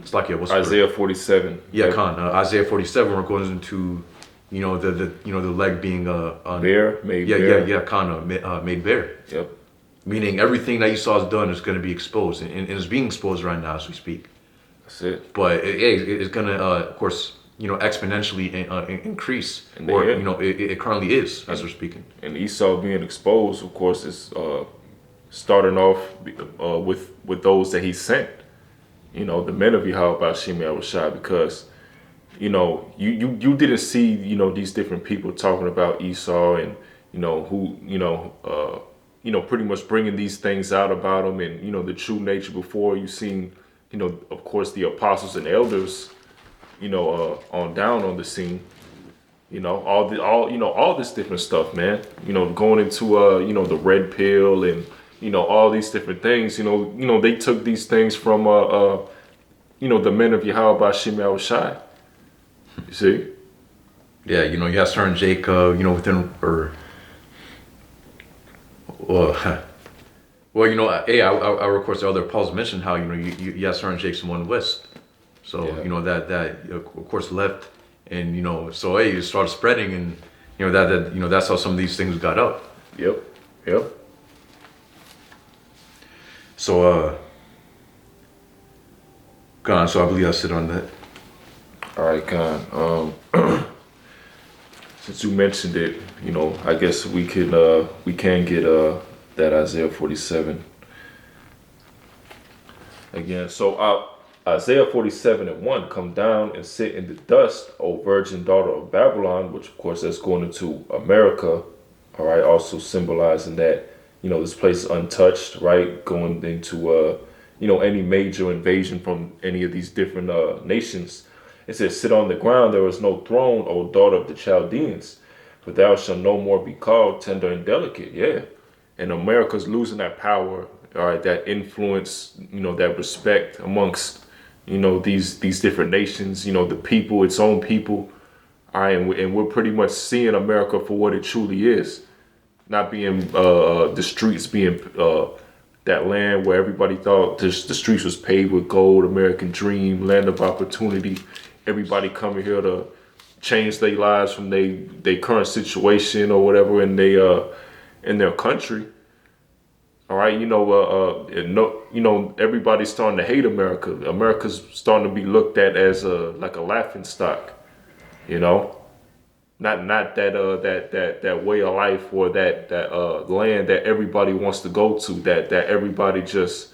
it's like Isaiah 47. Yeah, Isaiah 47, where it goes into the leg being bare, made bare. Made bare. Yep. Meaning everything that Esau has done is going to be exposed, and it's being exposed right now as we speak. That's it. But it's going to, of course, exponentially increase, or it currently is as we're speaking. And Esau being exposed, of course, is starting off with those that he sent. The men of Yahweh Bashim Yahushai, because you didn't see these different people talking about Esau and who pretty much bringing these things out about him and the true nature before you seen of course the apostles and elders on down on the scene, all this different stuff, man, going into the red pill and all these different things. They took these things from the men of Yahweh Bashim Yahushai. You see? Yeah, you have certain Jacob, within, or hey, I of course the other Paul's mentioned how you have certain Jakes in one west, so yeah. that of course left, and so hey, it started spreading, and that's how some of these things got out. Yep. So so I believe I sit on that. All right, Con. Since you mentioned it, I guess we can get that Isaiah 47 again. So Isaiah 47:1, come down and sit in the dust, O virgin daughter of Babylon, which of course that's going into America. All right, also symbolizing that this place is untouched, right? Going into any major invasion from any of these different nations. It says, sit on the ground, there is no throne, O daughter of the Chaldeans, for thou shalt no more be called tender and delicate. Yeah. And America's losing that power, all right, that influence, that respect amongst, these different nations, the people, its own people. All right, and we're pretty much seeing America for what it truly is. Not being the streets being that land where everybody thought the streets was paved with gold, American dream, land of opportunity. Everybody coming here to change their lives from their current situation or whatever in their country. All right, everybody's starting to hate America. America's starting to be looked at as like a laughing stock. You know, not that way of life or that land that everybody wants to go to. That everybody just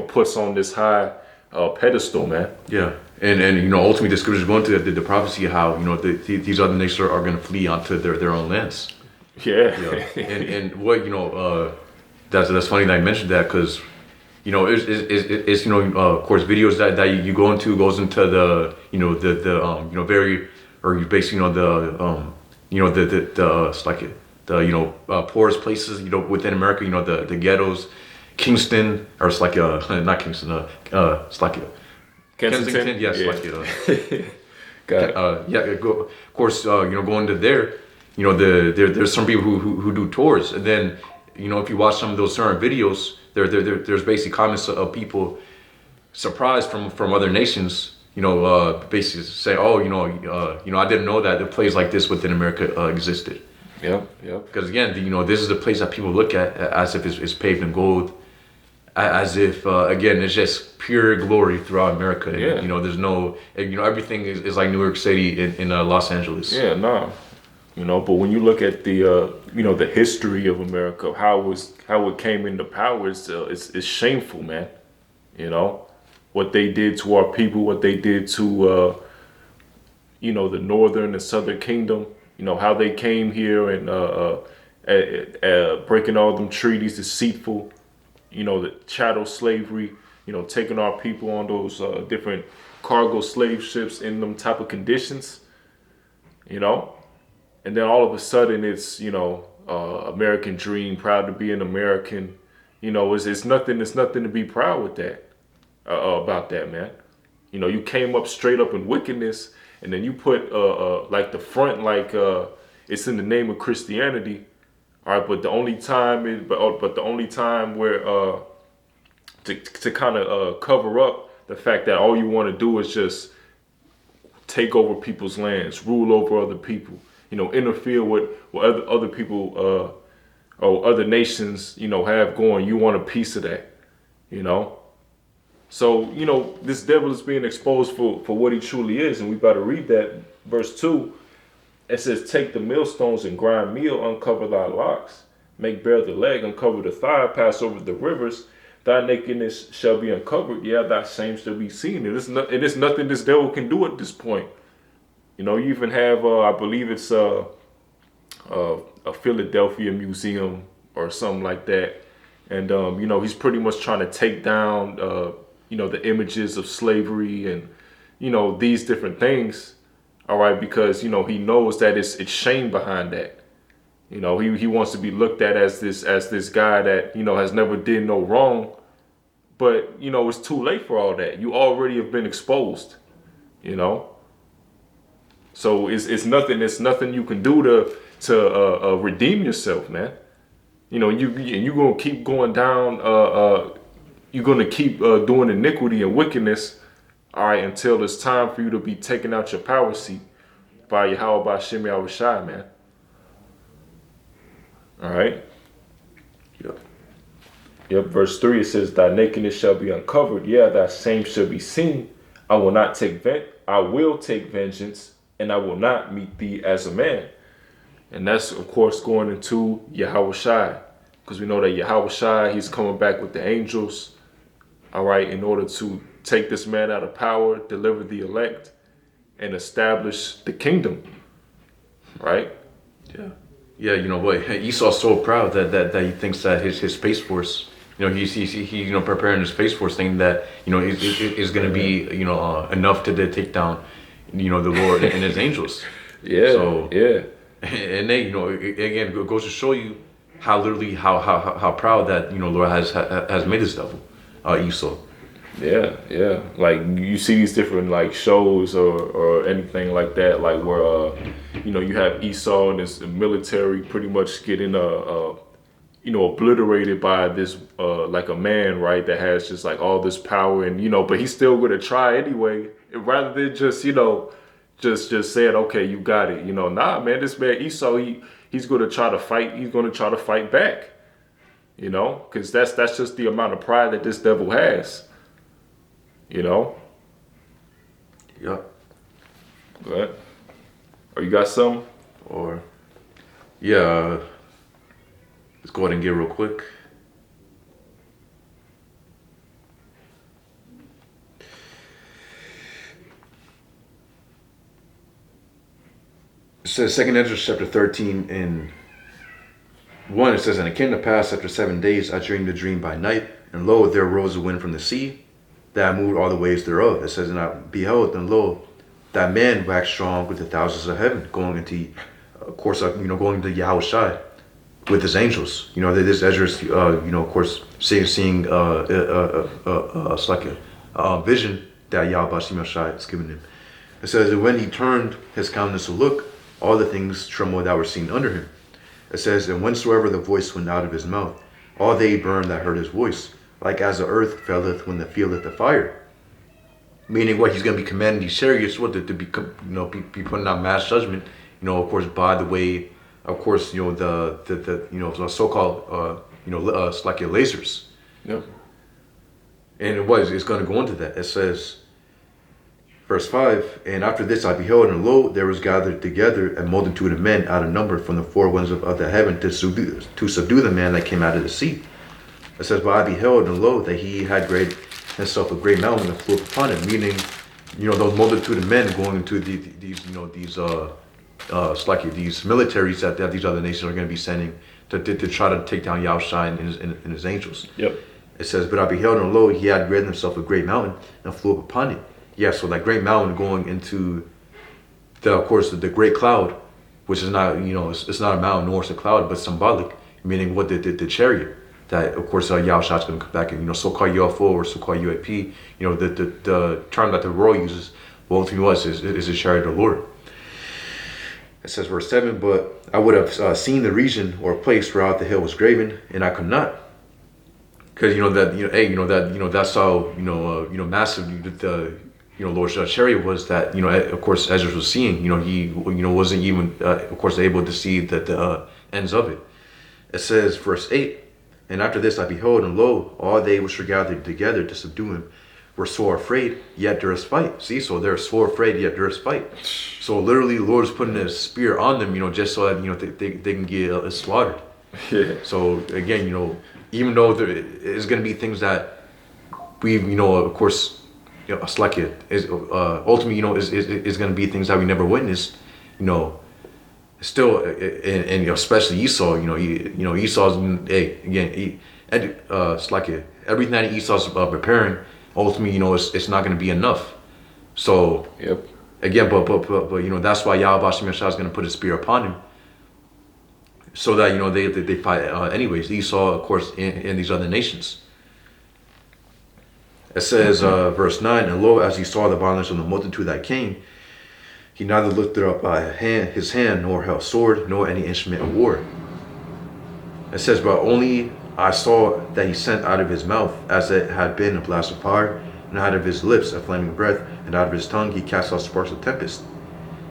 puts on this high pedestal, man. Yeah, and ultimately the scriptures go into the prophecy of how these other nations are going to flee onto their own lands. Yeah, and what that's funny that I mentioned that because it's of course videos that you go into goes into the very or you basically it's like the poorest places within America, the ghettos, Kingston, or it's like not Kingston, it's like Kensington, yes, yeah. Like got it. Of course, going to there, there's some people who do tours, and then if you watch some of those certain videos, there's basically comments of people surprised from other nations, basically say, oh, I didn't know that a place like this within America existed. Yeah. Because again, this is the place that people look at as if it's paved in gold, as if again it's just pure glory throughout America. Yeah. There's no, everything is like New York City in Los Angeles. Yeah, no. But when you look at the the history of America, how it came into power, it's shameful, man. What they did to our people, what they did to the northern and southern kingdom. How they came here and breaking all them treaties, deceitful. The chattel slavery. Taking our people on those different cargo slave ships in them type of conditions. And then all of a sudden it's, American dream, proud to be an American. It's nothing to be proud with that, about that, man. You came up straight up in wickedness and then you put, like the front, like, it's in the name of Christianity. All right. But the only time where, to kind of, cover up the fact that all you want to do is just take over people's lands, rule over other people. Interfere with what other people or other nations, have going. You want a piece of that, So, this devil is being exposed for what he truly is. And we got to read that verse 2. It says, take the millstones and grind meal, uncover thy locks, make bare the leg, uncover the thigh, pass over the rivers. Thy nakedness shall be uncovered. Yeah, thy shame shall be seen. It is nothing this devil can do at this point. You even have, I believe it's a Philadelphia museum or something like that. And, he's pretty much trying to take down, the images of slavery and, these different things. All right. Because, he knows that it's shame behind that. He wants to be looked at as this guy that, has never did no wrong. But, it's too late for all that. You already have been exposed, So it's nothing you can do to redeem yourself, man. You're gonna keep going down. You're gonna keep doing iniquity and wickedness, all right, until it's time for you to be taking out your power seat by Yahweh by Shem Yahushai, man. All right. Yep. Verse 3 it says, "Thy nakedness shall be uncovered; yeah, thy shame shall be seen. I will take vengeance, and I will not meet thee as a man. And that's, of course, going into Yahweh Shai. Because we know that Yahweh Shai, he's coming back with the angels, all right, in order to take this man out of power, deliver the elect, and establish the kingdom, right? Yeah. Yeah, you know what? Esau's so proud that he thinks that his space force, he's preparing his space force, thinking that is going to be enough to take down the Lord and his angels. Yeah. So yeah. and they again it goes to show you how literally how proud that Lord has made his devil, Esau. Yeah, yeah. Like you see these different like shows or anything like that, like where you have Esau and his military pretty much getting obliterated by this like a man, right, that has just like all this power, and but he's still gonna try anyway, rather than just just saying, okay, you got it. Nah, man, this man Esau, he's gonna try to fight. He's gonna try to fight back. Because that's just the amount of pride that this devil has. Yeah. Go ahead. Or you got some? Or yeah. Let's go ahead and get real quick. It says 2nd Ezra chapter 13 and 1. It says, and it came to pass after 7 days I dreamed a dream by night, and lo, there arose a wind from the sea, that moved all the waves thereof. It says, and I beheld, and lo, that man waxed strong with the thousands of heaven, going into, of course, going into Yahweh Shai with his angels. This Ezra's, of course, seeing it's like a vision that Yahweh Shai has given him. It says, and when he turned his countenance to look, all the things trembled that were seen under him. It says, and whensoever the voice went out of his mouth, all they burned that heard his voice, like as the earth felleth when it feeleth the fire. Meaning what he's going to be commanding these chariots to be putting out mass judgment, of course, by the way, of course, the so-called, like your lasers. Yep. And it's going to go into that. It says, verse 5, and after this I beheld, and lo, there was gathered together a multitude of men out of number from the four winds of the heaven to subdue the man that came out of the sea. It says, but I beheld, and lo, that he had great himself a great mountain and flew upon it. Meaning, those multitude of men going into these militaries that these other nations are going to be sending to try to take down Yahushua and his angels. Yep. It says, but I beheld, and lo, he had great himself a great mountain and flew up upon it. Yeah, so that great mountain going into the great cloud, which is not, it's not a mountain nor is a cloud, but symbolic, meaning what the chariot. That, of course, Yahushua is going to come back and, so-called UFO or so-called UAP, the term that the world uses, well, ultimately is a chariot of the Lord. It says, verse 7, but I would have seen the region or place whereout the hill was graven, and I could not. Because, that's how, massive the, Lord's chariot was that, of course, Ezra was seeing, he, wasn't even, of course, able to see the ends of it. It says, verse 8, and after this I beheld, and lo, all they which were gathered together to subdue him were sore afraid, yet durst fight. See, so they're sore afraid, yet durst fight. So literally, the Lord is putting a spear on them, just so that, they can get slaughtered. Yeah. So again, even though there is going to be things that we, of course, it's like it is ultimately, is going to be things that we never witnessed, still, and especially Esau, Esau's, it's like it, everything that Esau's preparing, ultimately, it's not going to be enough. So, yep. Again, but that's why Yahweh Shemeshah is going to put a spear upon him, so that they fight anyways. Esau, of course, in these other nations. It says, verse 9, and lo, as he saw the violence of the multitude that came, he neither lifted up his hand, nor held sword, nor any instrument of war. It says, but only I saw that he sent out of his mouth, as it had been a blast of fire, and out of his lips a flaming breath, and out of his tongue he cast out sparks of tempest.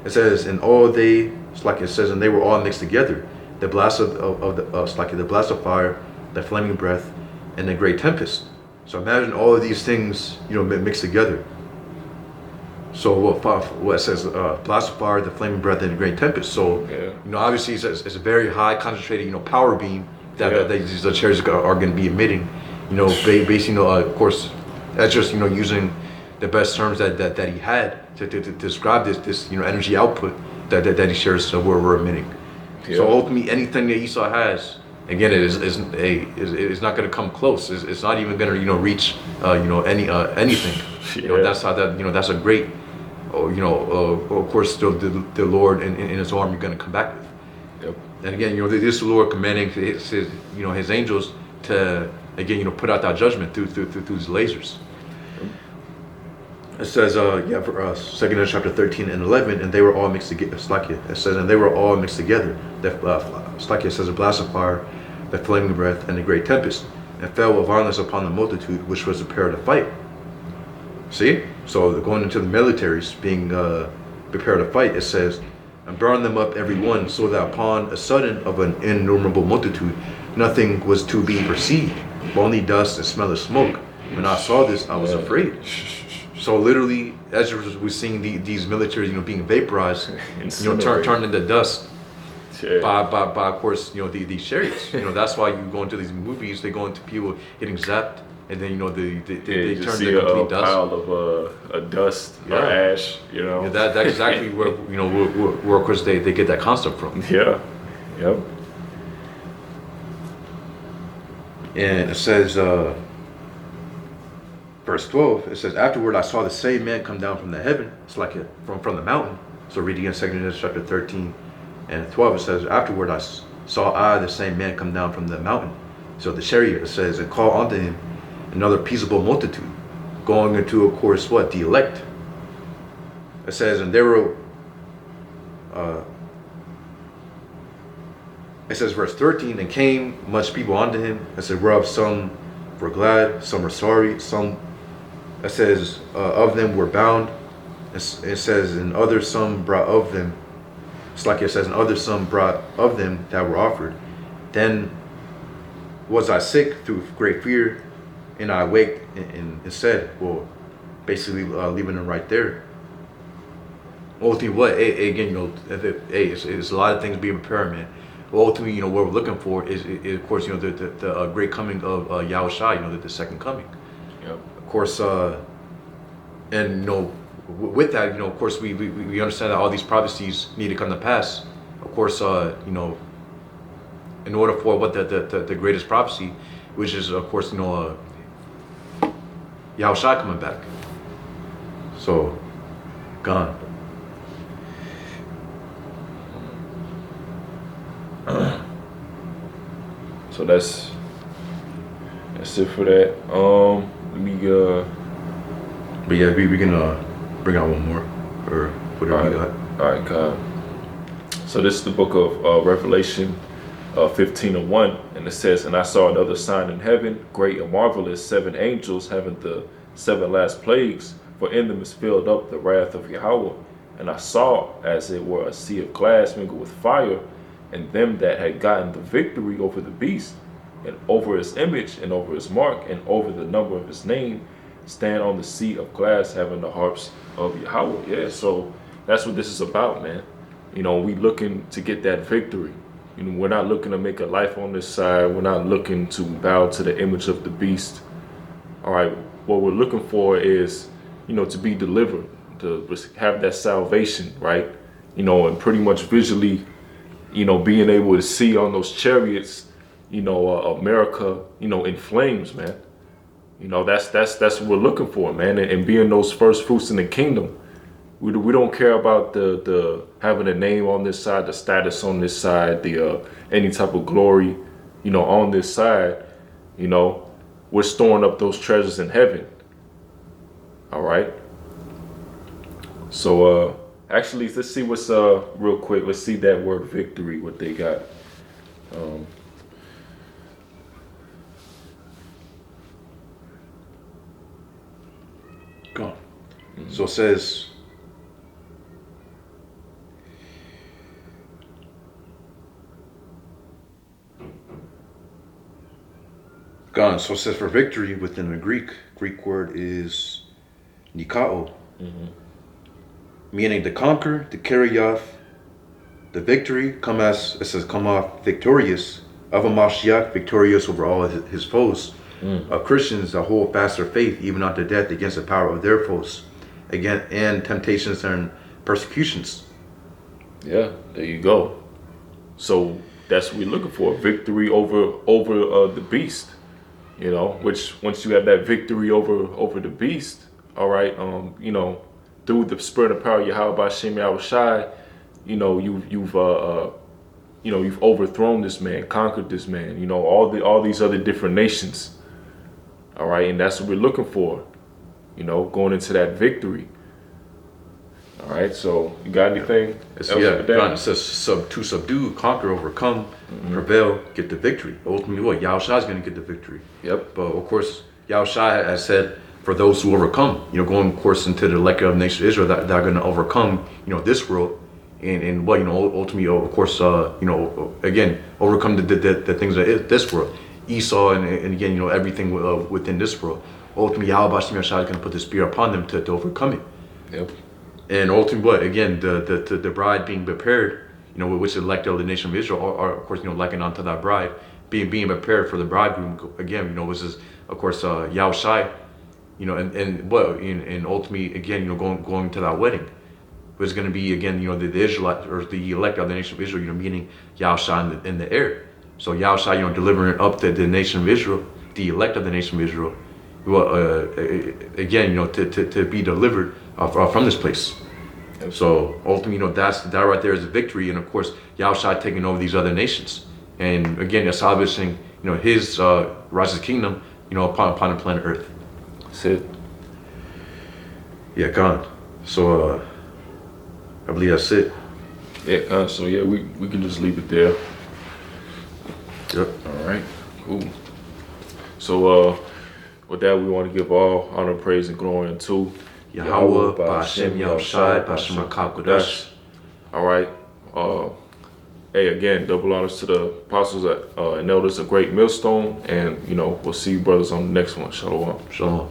It says, and all they, it's like it says, and they were all mixed together, the blast the blast of fire, the flaming breath, and the great tempest. So imagine all of these things, mixed together. So what it says, blast of fire, the flaming breath, and the great tempest. So obviously it's a very high concentrated power beam that these chariots are going to be emitting. Based of course, that's just using the best terms that he had to describe this energy output that these chariots were emitting. Yeah. So ultimately, anything that Esau has, again, is not going to come close. It's not even going to reach anything. That's how that's a great. Of course, the Lord and His arm you're going to come back with. Yep. And again, this is the Lord commanding His angels to again put out that judgment through His lasers. It says, for 2 chapter 13 and 11, and they were all mixed together. It says, and they were all mixed together. It says, a blast of fire, the flaming breath, and the great tempest, and fell with violence upon the multitude, which was prepared to fight. See? So going into the militaries, being prepared to fight, it says, and burn them up every one, so that upon a sudden of an innumerable multitude, nothing was to be perceived, but only dust and smell of smoke. When I saw this, I was afraid. So literally, as we're seeing these militaries, being vaporized, turned into dust by of course, these chariots. That's why you go into these movies, they go into people getting zapped, and then they turn to complete dust. Pile of dust or ash. That's exactly where where of course they get that concept from. Yeah. Yep. And it says. Verse 12, it says, afterward I saw the same man come down from the heaven. It's like from the mountain. So reading in 2 chapter 13 and 12, it says, afterward I saw the same man come down from the mountain. So the chariot, it says, and call unto him another peaceable multitude, going into, of course, what? The elect. It says, and there were, it says, verse 13, and came much people unto him. It said, whereof some were glad, some were sorry, some, it says, of them were bound. It says, and others some brought of them. It's like it says, and others some brought of them that were offered. Then was I sick through great fear, and I awaked and said, well, basically leaving them right there. Ultimately, what? Again, it's a lot of things being prepared, man. Well, ultimately, what we're looking for is of course, the great coming of Yahushua, the second coming. Yep. Of course, and with that, of course, we understand that all these prophecies need to come to pass. Of course, in order for what the greatest prophecy, which is of course, Yahushua coming back. So, gone. So that's it for that. Let me But yeah, we can bring out one more or whatever you got. All right, God. So this is the book of Revelation 15:1, and it says, and I saw another sign in heaven, great and marvelous, 7 angels having the 7 last plagues, for in them is filled up the wrath of Yahweh. And I saw, as it were, a sea of glass mingled with fire, and them that had gotten the victory over the beast, and over his image, and over his mark, and over the number of his name, stand on the sea of glass, having the harps of Yahweh. Yeah, so that's what this is about, man. We looking to get that victory. We're not looking to make a life on this side. We're not looking to bow to the image of the beast. All right, what we're looking for is, to be delivered, to have that salvation, right? And pretty much visually, being able to see on those chariots, America, in flames, man. That's what we're looking for, man. And being those first fruits in the kingdom. We don't care about the having a name on this side, the status on this side, the any type of glory, on this side. We're storing up those treasures in heaven. All right. So actually, let's see what's real quick. Let's see that word victory, what they got. Go on. So it says, gone. So it says for victory within the Greek word is nikao. meaning to conquer, to carry off the victory, come as it says, come off victorious, of a Mashiach, victorious over all his foes. Christians that hold fast their faith, even unto death, against the power of their foes, again, and temptations and persecutions. Yeah, there you go. So that's what we're looking for: victory over the beast. You know, which once you have that victory over the beast, all right, you know, through the spirit and power of Yahweh Bashem Yahushai, you know, you've overthrown this man, conquered this man. You know, all these other different nations. All right, and that's what we're looking for. You know, going into that victory. All right, so you got anything else with that? God, it says to subdue, conquer, overcome, prevail, get the victory. Ultimately, what? Yahushua is going to get the victory. Yep. But of course, Yahushua has said, for those who overcome, you know, going, of course, into the elect of the nation of Israel, that are going to overcome, you know, this world. And what, you know, ultimately, of course, you know, again, overcome the things of this world. Esau and again, you know, everything within this world. Ultimately, Yahweh Bashem Yahushua is going to put the spirit upon them to overcome it. Yep. And ultimately, what, again, the bride being prepared, you know, which is elect of the nation of Israel, are of course, you know, likened unto that bride, being prepared for the bridegroom. Again, you know, which is, of course, Yahushai, you know, and ultimately, again, you know, going to that wedding. Was going to be, again, you know, the Israelite or the elect of the nation of Israel, you know, meaning Yahushua in the air. So Yahushua, you know, delivering up the nation of Israel, the elect of the nation of Israel, again, you know, to be delivered from this place. So ultimately, you know, that right there is a victory, and of course, Yahushua taking over these other nations, and again, establishing, you know, his righteous kingdom, you know, upon the planet Earth. That's it. Yeah, God. So I believe that's it. Yeah, so yeah, we can just leave it there. Yep. All right, cool. So with that, we want to give all honor, praise, and glory unto Yahweh, Ba'ashem Yahushai, Ba'ashem HaKadosh. All right. Hey, again, double honors to the apostles and elders of Great Millstone, and you know, we'll see you brothers on the next one. Shalom. Shalom.